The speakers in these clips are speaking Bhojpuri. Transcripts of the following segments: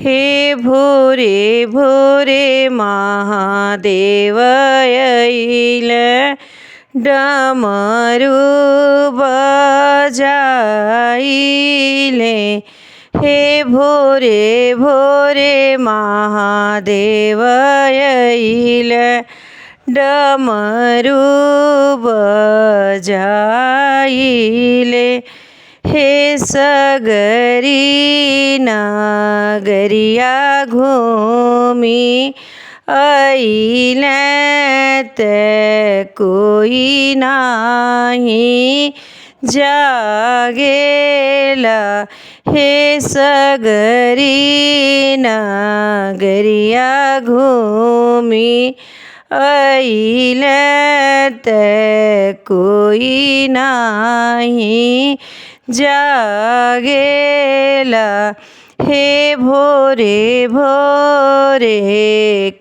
हे भोरे भोरे महादेव येईल डमरू बजाईले। हे भोरे भोरे महादेव येईल डमरू बजाईले। हे सगरी नगरिया घूमी आईले ते कोई नाही जागेला। हे सगरी नगरिया घूमी आईले ते कोई नाही जागेला। हे भोरे भोरे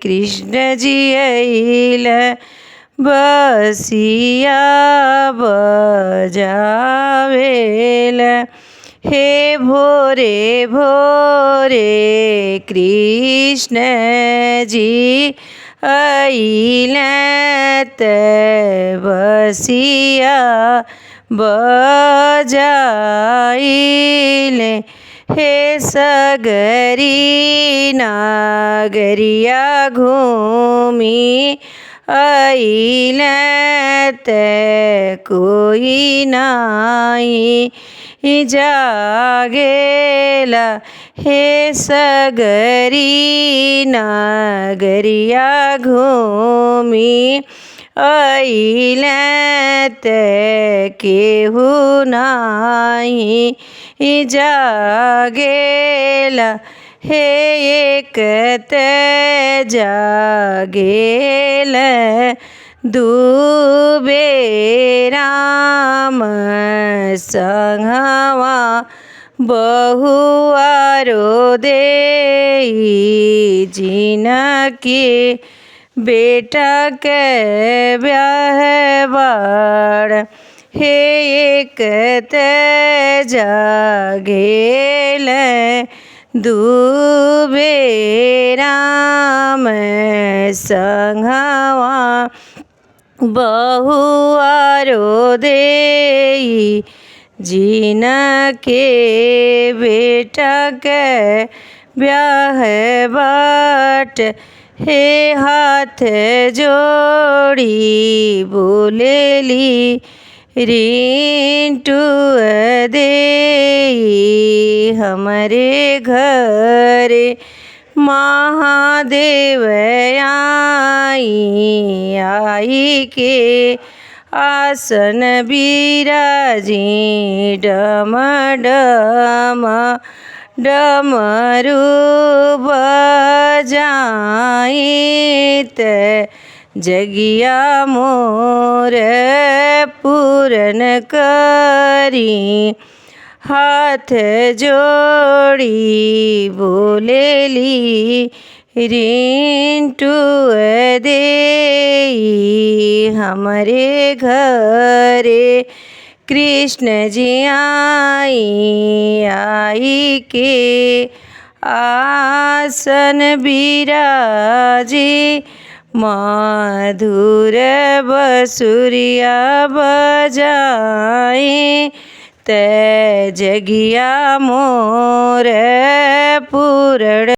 कृष्ण जी आईल बसिया बजावेल। हे भोरे भोरे कृष्ण जी आईल ते बसिया बजाईले। हे सगरी नगरिया घूमी आईले ते कोई नाही जागेला। हे सगरी नगरिया घूमी आईले ते केहू नाही जागेला। हे एकते जागेल दुबे राम संगवा बहुआरो देई जिनके बेटा के ब्याह बाड़। हे एकते जागेल दुबे राम संगवा बहुआरो देई जिनके बेटा के ब्याह बाट। हे हाथ जोड़ी बोलेली रिंटू देई हमरे घरे महादेव आई के आसन बिराजी डम डम डमरू बजाइत जगिया मोर पूरन करी। हाथ जोड़ी बोलेली रिंटू देई हमरे घरे कृष्ण जी आई के आसन बिराजी मधुर बसुरिया बजाई ते जगिया मोर पूरण।